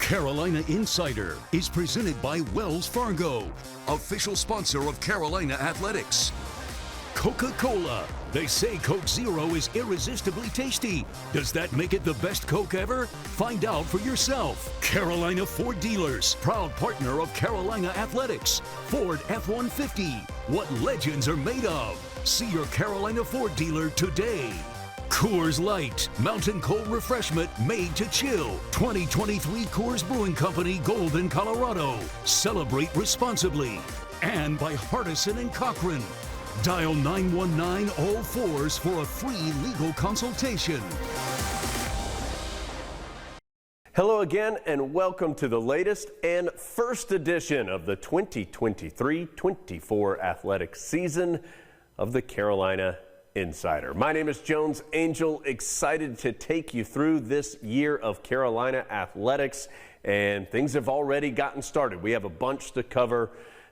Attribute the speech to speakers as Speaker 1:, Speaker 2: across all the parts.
Speaker 1: Carolina Insider is presented by Wells Fargo, official sponsor of Carolina Athletics. Coca-Cola. They say Coke Zero is irresistibly tasty. Does that make it the best Coke ever? Find out for yourself. Carolina Ford Dealers, proud partner of Carolina Athletics. Ford F-150. What legends are made of. See your Carolina Ford dealer today. Coors Light, mountain cold refreshment made to chill. 2023 Coors Brewing Company, Golden, Colorado. Celebrate responsibly. And by Hardison and Cochran. Dial 919-ALL-4s for a free legal consultation.
Speaker 2: Hello again, and welcome to the latest and first edition of the 2023-24 athletic season of the Carolina Insider. My name is Jones Angel, excited to take you through this year of Carolina athletics, and things have already gotten started. We have a bunch to cover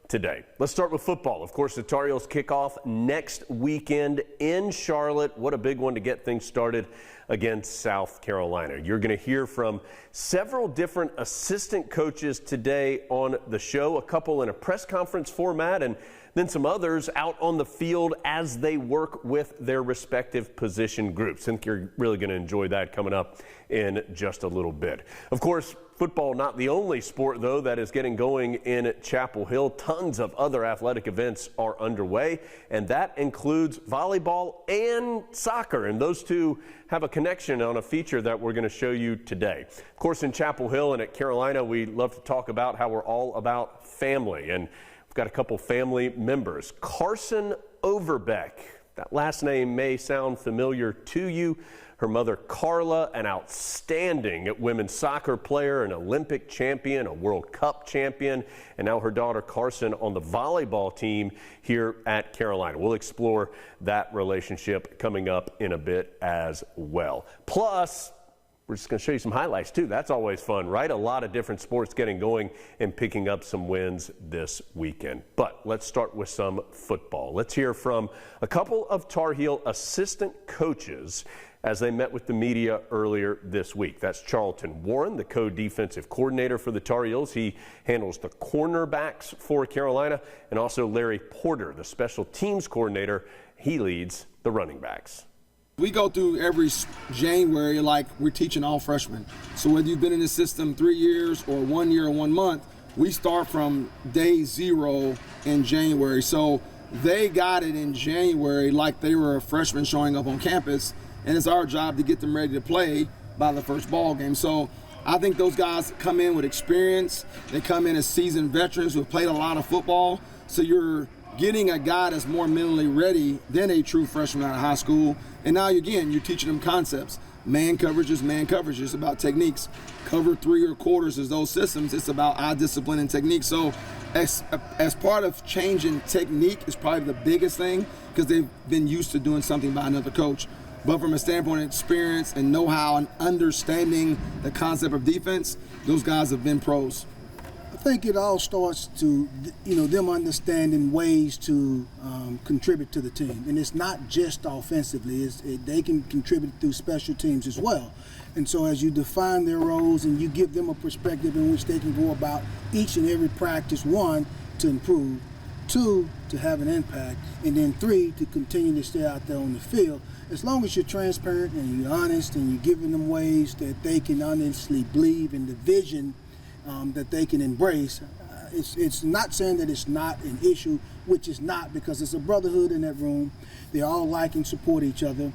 Speaker 2: today. Let's start with football. Of course, the Tar Heels kick off next weekend in Charlotte. What a big one to get things started against South Carolina. You're going to hear from several different assistant coaches today on the show, a couple in a press conference format, and then some others out on the field as they work with their respective position groups. I think you're really going to enjoy that coming up in just a little bit. Of course, football not the only sport, though, that is getting going in Chapel Hill. Tons of other athletic events are underway, and that includes volleyball and soccer. And those two have a connection on a feature that we're going to show you today. Of course, in Chapel Hill and at Carolina, we love to talk about how we're all about family. And we've got a couple family members. Carson Overbeck. That last name may sound familiar to you. Her mother, Carla, an outstanding women's soccer player, an Olympic champion, a World Cup champion, and now her daughter, Carson, on the volleyball team here at Carolina. We'll explore that relationship coming up in a bit as well. Plus, we're just going to show you some highlights, too. That's always fun, right? A lot of different sports getting going and picking up some wins this weekend. But let's start with some football. Let's hear from a couple of Tar Heel assistant coaches as they met with the media earlier this week. That's Charlton Warren, the co-defensive coordinator for the Tar Heels. He handles the cornerbacks for Carolina, and also Larry Porter, the special teams coordinator. He leads the running backs.
Speaker 3: We go through every January like we're teaching all freshmen. So whether you've been in the system 3 years or 1 year or 1 month, we start from day zero in January. So they got it in January like they were a freshman showing up on campus, and it's our job to get them ready to play by the first ball game. So I think those guys come in with experience. They come in as seasoned veterans who have played a lot of football. So you're getting a guy that's more mentally ready than a true freshman out of high school. And now, again, you're teaching them concepts. Man coverage is man coverage. It's about techniques. Cover 3 or quarters is those systems. It's about eye discipline and technique. So as part of changing technique is probably the biggest thing, because they've been used to doing something by another coach. But from a standpoint of experience and know-how and understanding the concept of defense, those guys have been pros.
Speaker 4: I think it all starts to, them understanding ways to contribute to the team. And it's not just offensively. They can contribute through special teams as well. And so as you define their roles and you give them a perspective in which they can go about each and every practice, 1, to improve, 2, to have an impact, and then 3, to continue to stay out there on the field. As long as you're transparent and you're honest and you're giving them ways that they can honestly believe in the vision that they can embrace, it's not saying that it's not an issue, which is not, because it's a brotherhood in that room. They all like and support each other.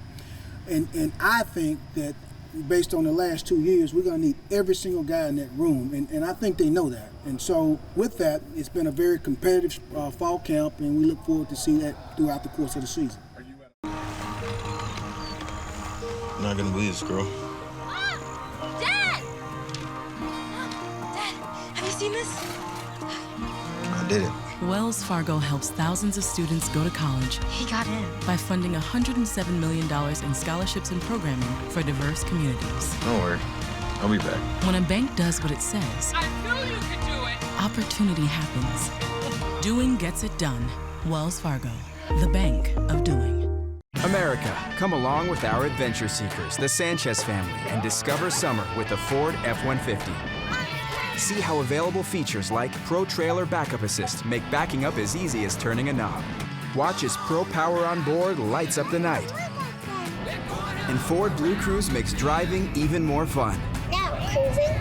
Speaker 4: And I think that based on the last 2 years, we're going to need every single guy in that room. And I think they know that. And so with that, it's been a very competitive fall camp, and we look forward to see that throughout the course of the season.
Speaker 5: I'm not going to believe this, girl.
Speaker 6: Dad! Dad, have you seen this?
Speaker 5: I did it.
Speaker 7: Wells Fargo helps thousands of students go to college.
Speaker 6: He got in.
Speaker 7: By funding $107 million in scholarships and programming for diverse communities.
Speaker 5: Don't worry. I'll be back.
Speaker 7: When a bank does what it says,
Speaker 8: I knew you could do it.
Speaker 7: Opportunity happens. Doing gets it done. Wells Fargo, the bank of doing.
Speaker 9: America, come along with our adventure seekers, the Sanchez family, and discover summer with the Ford F-150. See how available features like Pro Trailer Backup Assist make backing up as easy as turning a knob. Watch as Pro Power on board lights up the night. And Ford Blue Cruise makes driving even more fun.
Speaker 6: Now cruising.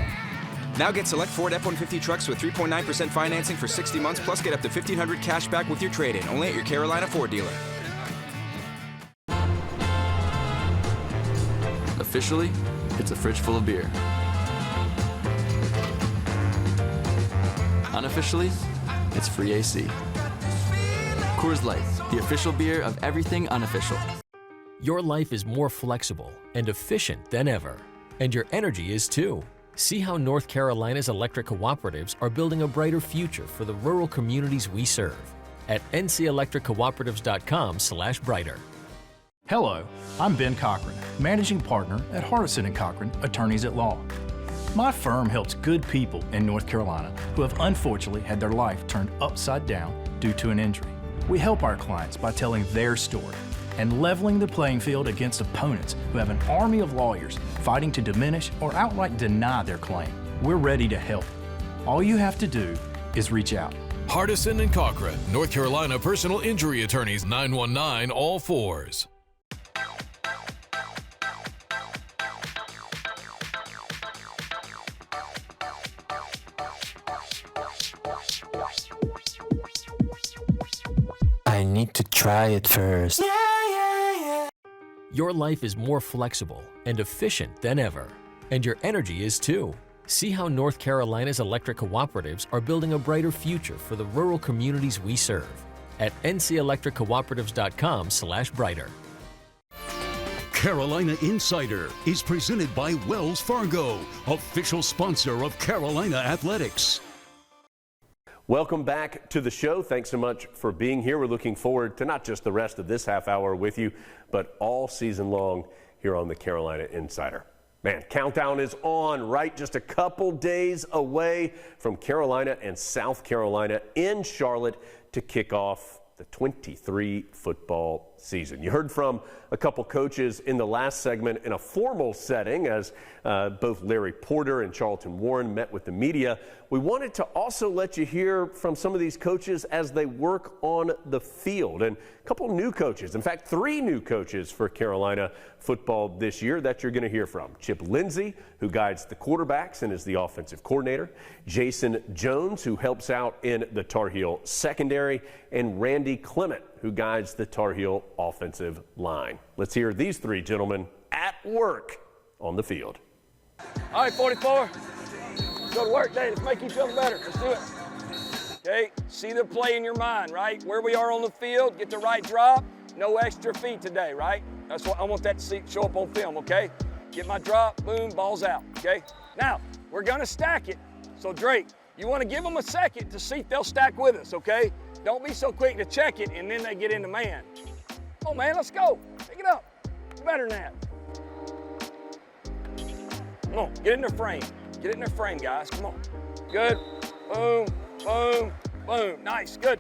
Speaker 9: Now get select Ford F-150 trucks with 3.9% financing for 60 months, plus get up to $1,500 cash back with your trade-in, only at your Carolina Ford dealer.
Speaker 8: Officially, it's a fridge full of beer. Unofficially, it's free AC. Coors Light, the official beer of everything unofficial.
Speaker 10: Your life is more flexible and efficient than ever, and your energy is too. See how North Carolina's electric cooperatives are building a brighter future for the rural communities we serve at ncelectriccooperatives.com/brighter.
Speaker 11: Hello, I'm Ben Cochran, Managing Partner at Hardison & Cochran, Attorneys at Law. My firm helps good people in North Carolina who have unfortunately had their life turned upside down due to an injury. We help our clients by telling their story and leveling the playing field against opponents who have an army of lawyers fighting to diminish or outright deny their claim. We're ready to help. All you have to do is reach out.
Speaker 12: Hardison and Cochran, North Carolina Personal Injury Attorneys, 919 all fours.
Speaker 13: I need to try it first.
Speaker 10: Your life is more flexible and efficient than ever, and your energy is too. See how North Carolina's electric cooperatives are building a brighter future for the rural communities we serve at ncelectriccooperatives.com/brighter.
Speaker 1: Carolina Insider is presented by Wells Fargo, official sponsor of Carolina Athletics.
Speaker 2: Welcome back to the show. Thanks so much for being here. We're looking forward to not just the rest of this half hour with you, but all season long here on the Carolina Insider. Man, countdown is on, right? Just a couple days away from Carolina and South Carolina in Charlotte to kick off the 23 football season. You heard from a couple coaches in the last segment in a formal setting as both Larry Porter and Charlton Warren met with the media. We wanted to also let you hear from some of these coaches as they work on the field. And a couple new coaches, in fact, 3 new coaches for Carolina football this year that you're going to hear from. Chip Lindsey, who guides the quarterbacks and is the offensive coordinator. Jason Jones, who helps out in the Tar Heel secondary. And Randy Clement, who guides the Tar Heel offensive line. Let's hear these 3 gentlemen at work on the field.
Speaker 14: All right, 44. Go to work, Dave. Let's make you feel better. Let's do it. Okay, see the play in your mind, right? Where we are on the field, get the right drop, no extra feet today, right? That's what I want that to show up on film, okay? Get my drop, boom, ball's out, okay? Now, we're gonna stack it. So Drake, you wanna give them a second to see if they'll stack with us, okay? Don't be so quick to check it and then they get into man. Oh man, let's go. Pick it up. Better than that. Come on, get in their frame. Get it in their frame, guys. Come on. Good. Boom, boom, boom. Nice, good.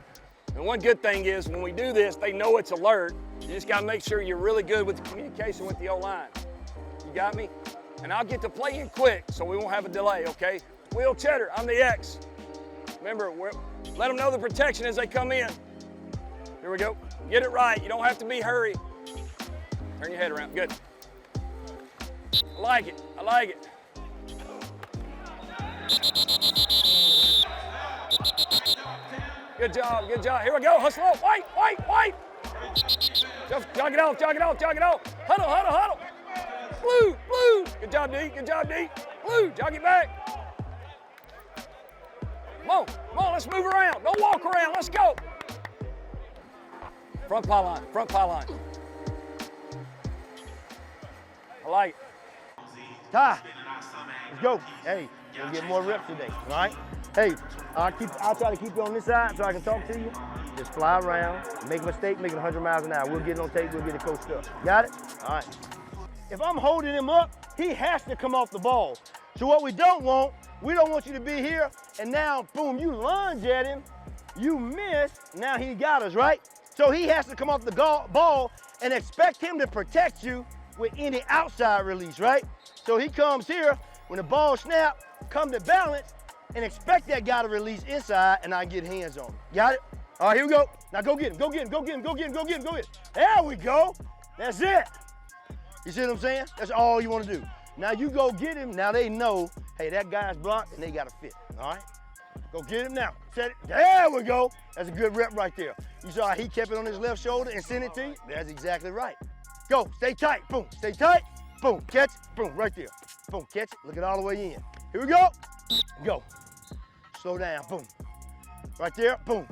Speaker 14: And one good thing is when we do this, they know it's alert. You just got to make sure you're really good with the communication with the O-line. You got me? And I'll get the play in quick so we won't have a delay, okay? Will Cheddar, I'm the X. Remember, let them know the protection as they come in. Here we go. Get it right. You don't have to be hurry. Turn your head around. Good. I like it. I like it. Good job. Good job. Here we go. Hustle up. White, white, white. Just jog it off, jog it off, jog it off. Huddle, huddle, huddle. Blue, blue. Good job, D. Good job, D. Blue, jog it back. Come on, come on, let's move around. Don't walk around, let's go. Front pylon, front pylon. I like it.
Speaker 15: Ty, let's go. Hey, we'll get more reps today, all right? Hey, I'll try to keep you on this side so I can talk to you. Just fly around, make a mistake, make it 100 miles an hour. We'll get it on tape, we'll get it coached up. Got it? All right. If I'm holding him up, he has to come off the ball. So what we don't want you to be here, and now, boom, you lunge at him, you miss, now he got us, right? So he has to come off the ball and expect him to protect you with any outside release, right? So he comes here, when the ball snaps, come to balance, and expect that guy to release inside and I get hands on him. Got it? All right, here we go. Now go get him, go get him, go get him, go get him, go get him, go get him. There we go. That's it. You see what I'm saying? That's all you want to do. Now you go get him. Now they know, hey, that guy's blocked and they got to fit. All right? Go get him now. Set it. There we go. That's a good rep right there. You saw how he kept it on his left shoulder and sent it to you? That's exactly right. Go. Stay tight. Boom. Stay tight. Boom. Catch it. Boom. Right there. Boom. Catch it. Look it all the way in. Here we go. Go. Slow down. Boom. Right there. Boom.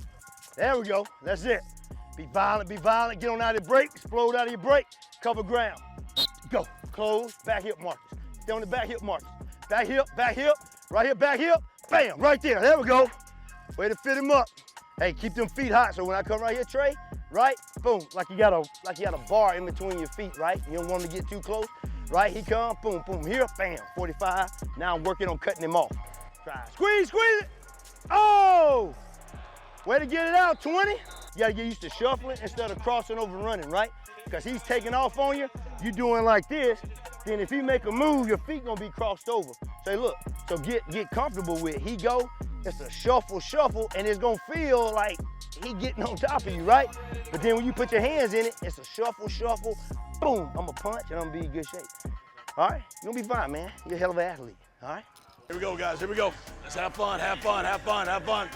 Speaker 15: There we go. That's it. Be violent. Be violent. Get on out of your break. Explode out of your break. Cover ground. Go. Close. Back hip markers. Stay on the back hip markers. Back hip. Back hip. Right here. Back hip. Bam. Right there. There we go. Way to fit him up. Hey, keep them feet hot. So when I come right here, Trey, right? Boom. Like you got a bar in between your feet, right? You don't want him to get too close. Right? He come. Boom. Boom. Here. Bam. 45. Now I'm working on cutting him off. Try. Squeeze. Squeeze it. Oh! Way to get it out, 20. You gotta get used to shuffling instead of crossing over and running, right? Because he's taking off on you, you doing like this, then if he make a move, your feet gonna be crossed over. Say, look, so get comfortable with it. He go, it's a shuffle, and it's gonna feel like he getting on top of you, right? But then when you put your hands in it, it's a shuffle, boom, I'm gonna punch and I'm gonna be in good shape. All right, you're gonna be fine, man. You're a hell of an athlete, all right?
Speaker 14: Here we go, guys, here we go. Let's have fun, have fun, have fun, have fun.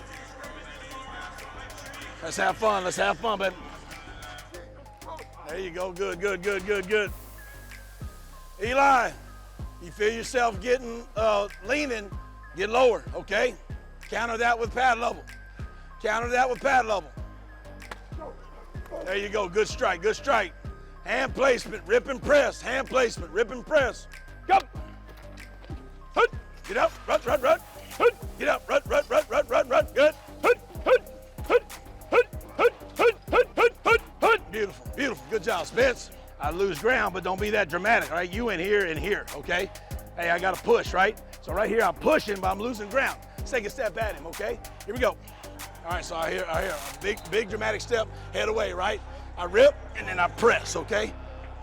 Speaker 14: Let's have fun, baby. There you go, good. Eli, you feel yourself getting, leaning, get lower, okay? Counter that with pad level. There you go, good strike. Hand placement, rip and press, Go. Get up, run. Get up, run, good. Beautiful, good job, Spence. I lose ground, but don't be that dramatic, all right? You in here and here, okay? Hey, I gotta push, right? So right here, I'm pushing, but I'm losing ground. Let's take a step at him, okay? Here we go. All right, so I hear a big dramatic step, head away, right? I rip, and then I press, okay?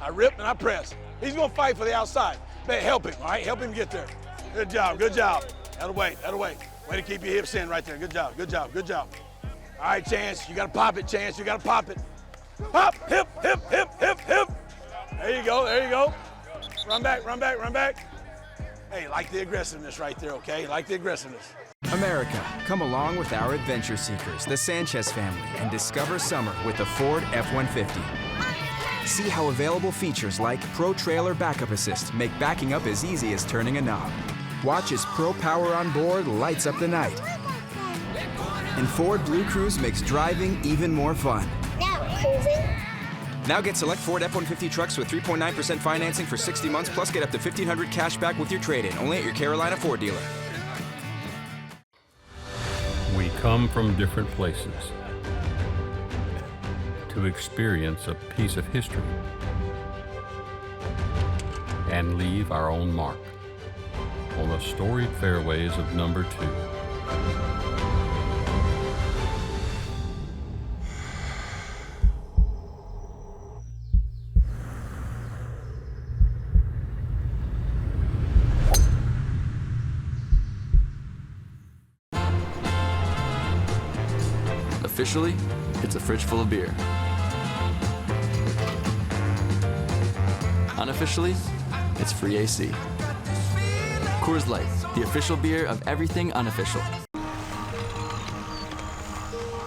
Speaker 14: I rip and I press. He's gonna fight for the outside. Man, help him, all right? Help him get there. Good job. Out of way. Way to keep your hips in right there. Good job. All right, Chance, you gotta pop it, Chance. You gotta pop it. Pop, hip. There you go. Run back. Hey, like the aggressiveness right there, okay? Like the aggressiveness.
Speaker 9: America, come along with our adventure seekers, the Sanchez family, and discover summer with the Ford F-150. See how available features like Pro Trailer Backup Assist make backing up as easy as turning a knob. Watch as Pro Power on board lights up the night. And Ford Blue Cruise makes driving even more fun. Now get select Ford F-150 trucks with 3.9% financing for 60 months, plus get up to $1,500 cash back with your trade-in, only at your Carolina Ford dealer.
Speaker 16: We come from different places to experience a piece of history and leave our own mark on the storied fairways of number 2.
Speaker 8: Officially, it's a fridge full of beer. Unofficially, it's free AC. Coors Light, the official beer of everything unofficial.
Speaker 5: I'm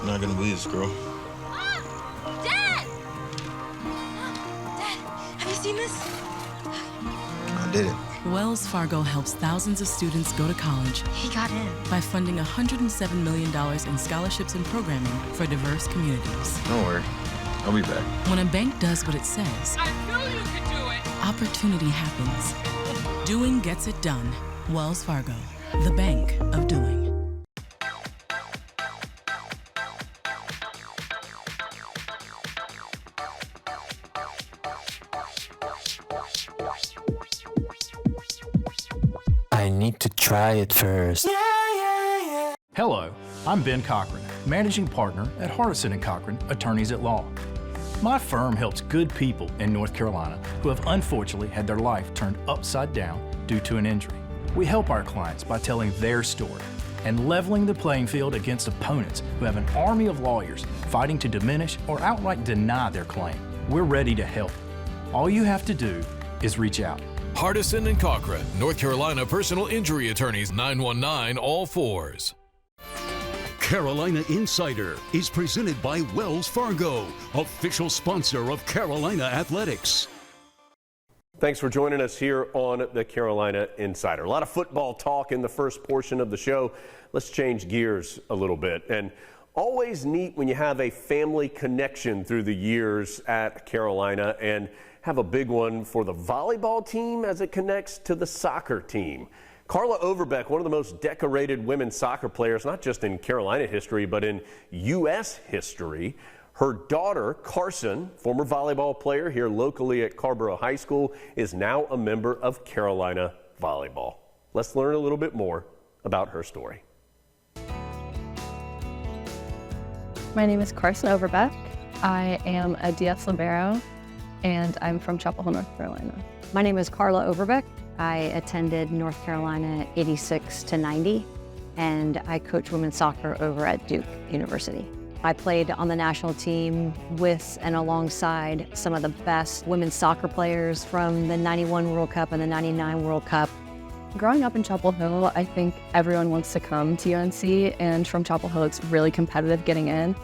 Speaker 5: not gonna believe this, girl.
Speaker 6: Dad! Dad, have you seen this?
Speaker 5: I did it.
Speaker 7: Wells Fargo helps thousands of students go to college.
Speaker 6: He got in.
Speaker 7: By funding $107 million in scholarships and programming for diverse communities.
Speaker 5: Don't worry, I'll be back.
Speaker 7: When a bank does what it says,
Speaker 6: I knew you could do it!
Speaker 7: opportunity happens. Doing gets it done. Wells Fargo, the bank of doing.
Speaker 13: I need to try it first.
Speaker 11: Hello, I'm Ben Cochran, Managing Partner at Hardison & Cochran, Attorneys at Law. My firm helps good people in North Carolina who have unfortunately had their life turned upside down due to an injury. We help our clients by telling their story and leveling the playing field against opponents who have an army of lawyers fighting to diminish or outright deny their claim. We're ready to help. All you have to do is reach out.
Speaker 12: Hardison and Cochran, North Carolina personal injury attorneys, 919 all fours.
Speaker 1: Carolina Insider is presented by Wells Fargo, official sponsor of Carolina Athletics.
Speaker 2: Thanks for joining us here on the Carolina Insider. A lot of football talk in the first portion of the show. Let's change gears a little bit. And always neat when you have a family connection through the years at Carolina, and have a big one for the volleyball team as it connects to the soccer team. Carla Overbeck, one of the most decorated women's soccer players, not just in Carolina history, but in U.S. history. Her daughter, Carson, former volleyball player here locally at Carborough High School, is now a member of Carolina Volleyball. Let's learn a little bit more about her story.
Speaker 17: My name is Carson Overbeck. I am a DS Libero, and I'm from Chapel Hill, North Carolina.
Speaker 18: My name is Carla Overbeck. I attended North Carolina 86 to 90, and I coach women's soccer over at Duke University. I played on the national team with and alongside some of the best women's soccer players from the 91 World Cup and the 99 World Cup.
Speaker 17: Growing up in Chapel Hill, I think everyone wants to come to UNC, and from Chapel Hill, it's really competitive getting in.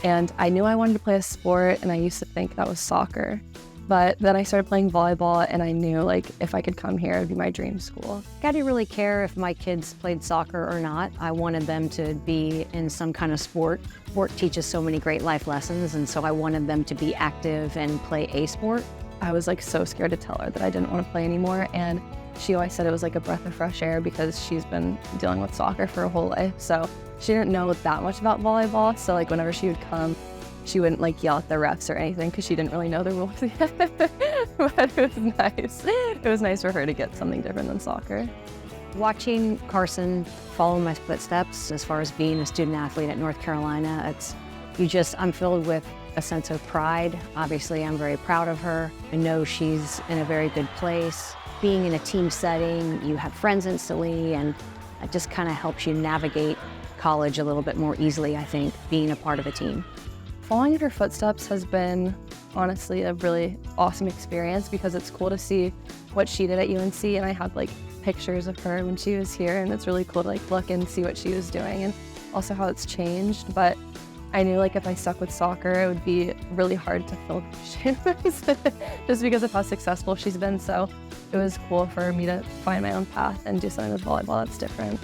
Speaker 17: And I knew I wanted to play a sport, and I used to think that was soccer. But then I started playing volleyball, and I knew, like, if I could come here, it would be my dream school.
Speaker 18: I didn't really care if my kids played soccer or not. I wanted them to be in some kind of sport. Sport teaches so many great life lessons, and so I wanted them to be active and play a sport.
Speaker 17: I was, like, so scared to tell her that I didn't want to play anymore, and she always said it was like a breath of fresh air because she's been dealing with soccer for her whole life. So she didn't know that much about volleyball, so like whenever she would come, she wouldn't like yell at the refs or anything because she didn't really know the rules yet. But it was nice. It was nice for her to get something different than soccer.
Speaker 18: Watching Carson follow my footsteps as far as being a student athlete at North Carolina, I'm filled with a sense of pride. Obviously, I'm very proud of her. I know she's in a very good place. Being in a team setting, you have friends instantly, and it just kind of helps you navigate college a little bit more easily, I think, being a part of a team.
Speaker 17: Following in her footsteps has been, honestly, a really awesome experience because it's cool to see what she did at UNC, and I have like pictures of her when she was here, and it's really cool to like look and see what she was doing and also how it's changed. But I knew like if I stuck with soccer, it would be really hard to fill shoes just because of how successful she's been. So it was cool for me to find my own path and do something with volleyball that's different.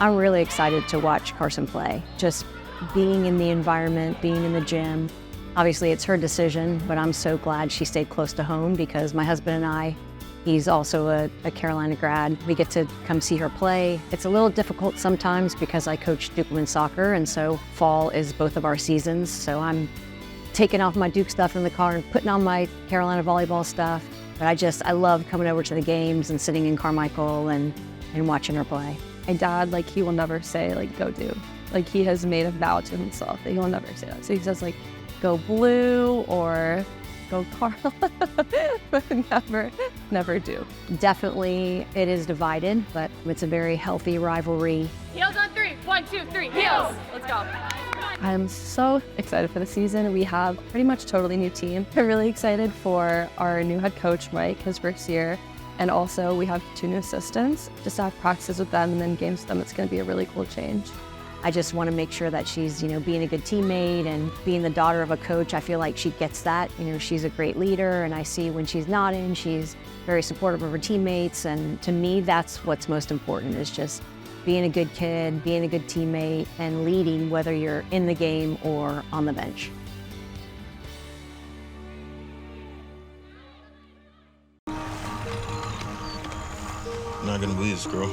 Speaker 18: I'm really excited to watch Carson play. Just being in the environment, being in the gym. Obviously it's her decision, but I'm so glad she stayed close to home because my husband and I, he's also a Carolina grad. We get to come see her play. It's a little difficult sometimes because I coach Duke women's soccer, and so fall is both of our seasons. So I'm taking off my Duke stuff in the car and putting on my Carolina volleyball stuff. But I love coming over to the games and sitting in Carmichael and watching her play.
Speaker 17: My dad, like, he will never say, like, go Duke. Like, he has made a vow to himself that he will never say that. So he says, like, go Blue or go Carla, but never Duke.
Speaker 18: Definitely it is divided, but it's a very healthy rivalry.
Speaker 6: Heels on 3. 1, 2, 3. Heels. Let's go.
Speaker 17: I'm so excited for the season. We have pretty much totally new team. I'm really excited for our new head coach, Mike, his first year. And also we have 2 new assistants. Just to have practices with them and then games with them, it's gonna be a really cool change.
Speaker 18: I just want to make sure that she's, being a good teammate and being the daughter of a coach. I feel like she gets that. She's a great leader, and I see when she's not in, she's very supportive of her teammates. And to me, that's what's most important, is just being a good kid, being a good teammate, and leading whether you're in the game or on the bench.
Speaker 5: I'm not gonna believe this, girl.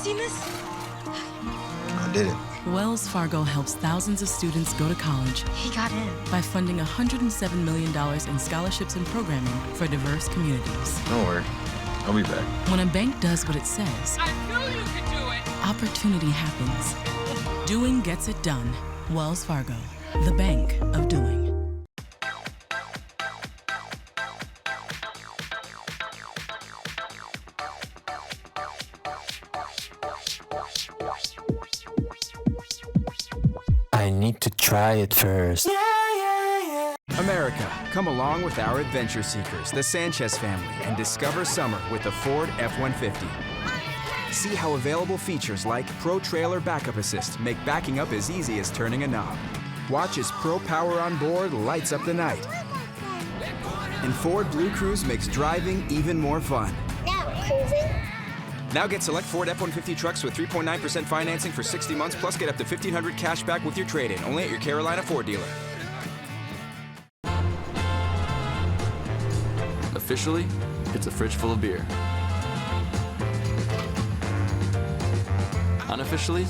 Speaker 6: Seen this?
Speaker 5: I did it.
Speaker 7: Wells Fargo helps thousands of students go to college.
Speaker 6: He got in.
Speaker 7: By funding $107 million in scholarships and programming for diverse communities.
Speaker 5: Don't worry, I'll be back.
Speaker 7: When a bank does what it says,
Speaker 6: I knew you could do it.
Speaker 7: Opportunity happens. Doing gets it done. Wells Fargo, the bank of doing.
Speaker 13: try it first.
Speaker 9: America, come along with our adventure seekers, the Sanchez family, and discover summer with the Ford F-150. See how available features like Pro Trailer Backup Assist make backing up as easy as turning a knob. Watch as Pro Power on board lights up the night. And Ford Blue Cruise makes driving even more fun.
Speaker 19: Now cruising.
Speaker 9: Now get select Ford F-150 trucks with 3.9% financing for 60 months, plus get up to $1,500 cash back with your trade-in, only at your Carolina Ford dealer.
Speaker 8: Officially, it's a fridge full of beer. Unofficially,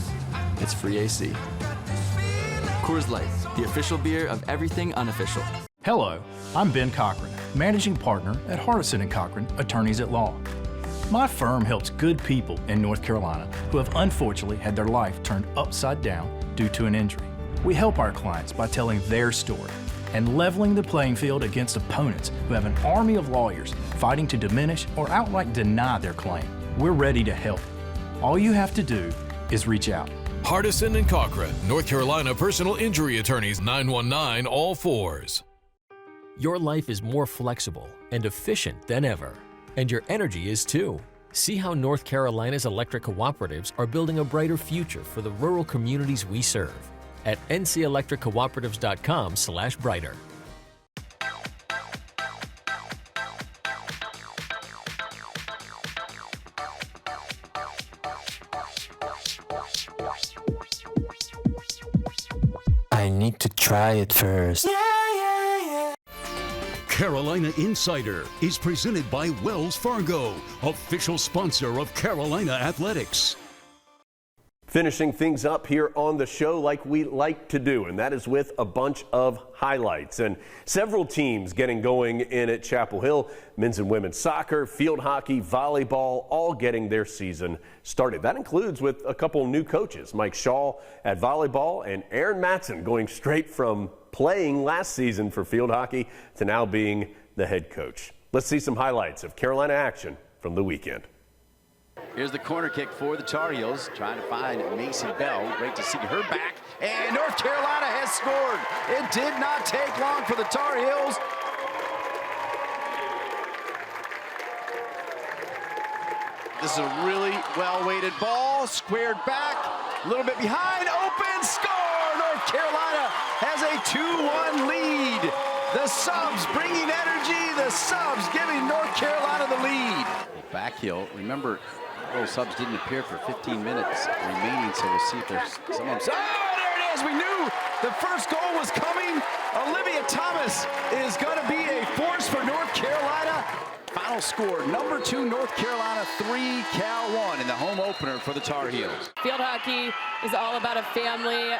Speaker 8: it's free AC. Coors Light, the official beer of everything unofficial.
Speaker 11: Hello, I'm Ben Cochran, managing partner at Hardison & Cochran, attorneys at law. My firm helps good people in North Carolina who have unfortunately had their life turned upside down due to an injury. We help our clients by telling their story and leveling the playing field against opponents who have an army of lawyers fighting to diminish or outright deny their claim. We're ready to help. All you have to do is reach out.
Speaker 12: Hardison & Cochran, North Carolina personal injury attorneys, 919 all fours.
Speaker 10: Your life is more flexible and efficient than ever, and your energy is too. See how North Carolina's electric cooperatives are building a brighter future for the rural communities we serve at ncelectriccooperatives.com/brighter.
Speaker 13: I need to try it first.
Speaker 1: Carolina Insider is presented by Wells Fargo, official sponsor of Carolina Athletics.
Speaker 2: Finishing things up here on the show like we like to do, and that is with a bunch of highlights. And several teams getting going in at Chapel Hill. Men's and women's soccer, field hockey, volleyball, all getting their season started. That includes with a couple new coaches, Mike Shaw at volleyball and Aaron Matson going straight from playing last season for field hockey to now being the head coach. Let's see some highlights of Carolina action from the weekend.
Speaker 20: Here's the corner kick for the Tar Heels, trying to find Macy Bell. Great to see her back, and North Carolina has scored. It did not take long for the Tar Heels. This is a really well-weighted ball, squared back, a little bit behind, open, score! North Carolina has a 2-1 lead. The subs bringing energy, the subs giving North Carolina the lead. Back heel, remember, those subs didn't appear for 15 minutes remaining, so we'll see if there's someone. Oh, there it is! We knew the first goal was coming. Olivia Thomas is going to be a force for North Carolina. Final score, number 2 North Carolina, 3 Cal 1 in the home opener for the Tar Heels.
Speaker 6: Field hockey is all about a family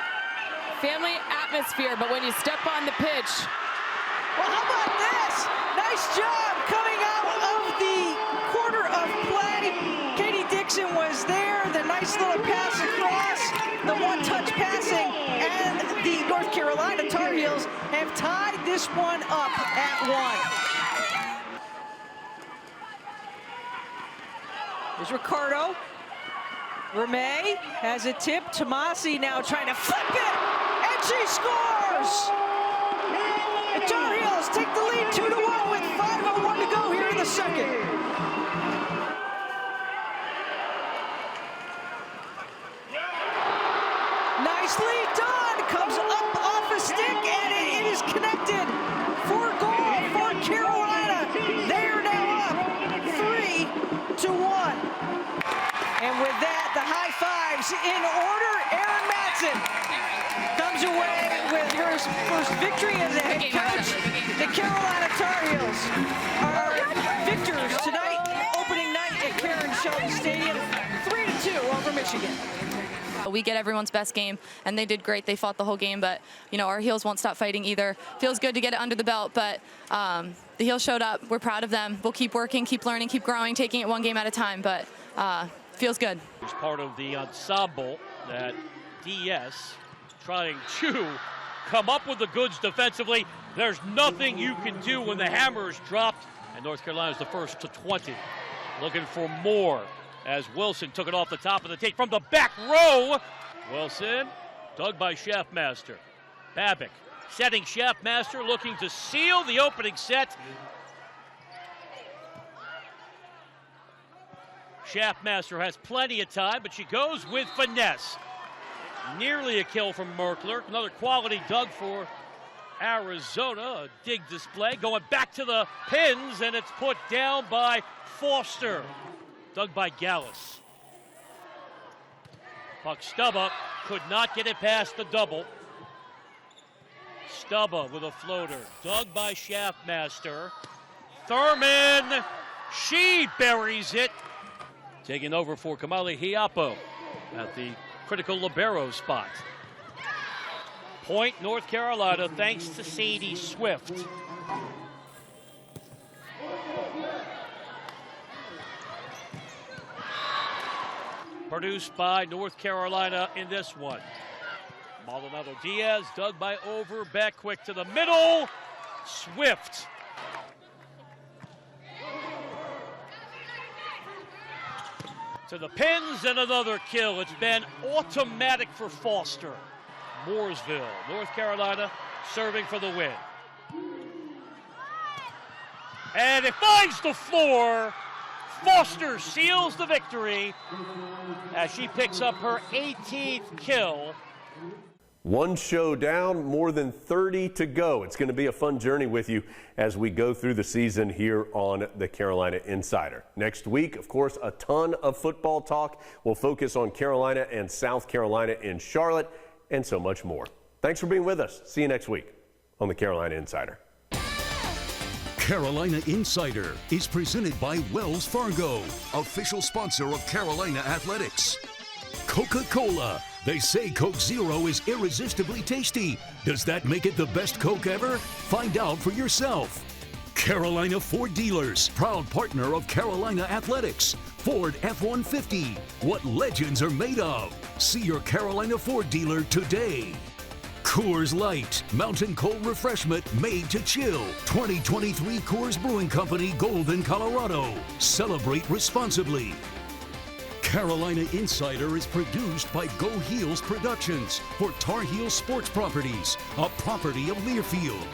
Speaker 6: atmosphere, but when you step on the pitch.
Speaker 21: Well, how about this? Nice job coming out of the corner of play. Katie Dixon was there, the nice little pass across, the one-touch passing, and the North Carolina Tar Heels have tied this one up at 1. Here's Ricardo. Remay has a tip. Tomasi now trying to flip it, and she scores! The Tar Heels take the lead 2-1 with 5:01 to go here in the second. Nicely done. Comes up off a stick, and it is connected for goal for Carolina. They are now up 3-1. And with that, the high fives in order. Aaron Matson comes away with her first victory as a head coach. The Carolina Tar Heels are victors tonight, opening night at Karen Shelby Stadium, 3-2 over Michigan.
Speaker 22: We get everyone's best game, and they did great. They fought the whole game, but our Heels won't stop fighting either. Feels good to get it under the belt, but the Heels showed up. We're proud of them. We'll keep working, keep learning, keep growing, taking it one game at a time, but feels good.
Speaker 23: It's part of the ensemble that DS trying to come up with the goods defensively. There's nothing you can do when the hammer is dropped, and North Carolina's the first to 20. Looking for more as Wilson took it off the top of the tape from the back row. Wilson, dug by Chefmaster. Pabic setting Shaftmaster, looking to seal the opening set. Shaftmaster has plenty of time, but she goes with finesse. Nearly a kill from Merkler. Another quality dug for Arizona. A dig display going back to the pins, and it's put down by Foster. Dug by Gallus. Puck Stubba could not get it past the double. Stubba with a floater. Dug by Shaftmaster. Thurman, she buries it. Taking over for Kamali Hiapo at the critical libero spot. Point, North Carolina, thanks to Sadie Swift. Produced by North Carolina in this one. Maldonado Diaz, dug by Overbeck, quick to the middle. Swift. To the pins and another kill. It's been automatic for Foster. Mooresville, North Carolina, serving for the win. And it finds the floor. Foster seals the victory as she picks up her 18th kill.
Speaker 2: One show down, more than 30 to go. It's going to be a fun journey with you as we go through the season here on the Carolina Insider. Next week, of course, a ton of football talk. We'll focus on Carolina and South Carolina in Charlotte and so much more. Thanks for being with us. See you next week on the Carolina Insider.
Speaker 1: Carolina Insider is presented by Wells Fargo, official sponsor of Carolina Athletics. Coca-Cola. They say Coke Zero is irresistibly tasty. Does that make it the best Coke ever? Find out for yourself. Carolina Ford Dealers, proud partner of Carolina Athletics. Ford F-150, what legends are made of. See your Carolina Ford dealer today. Coors Light, mountain cold refreshment made to chill. 2023 Coors Brewing Company, Golden, Colorado. Celebrate responsibly. Carolina Insider is produced by Go Heels Productions for Tar Heel Sports Properties, a property of Learfield.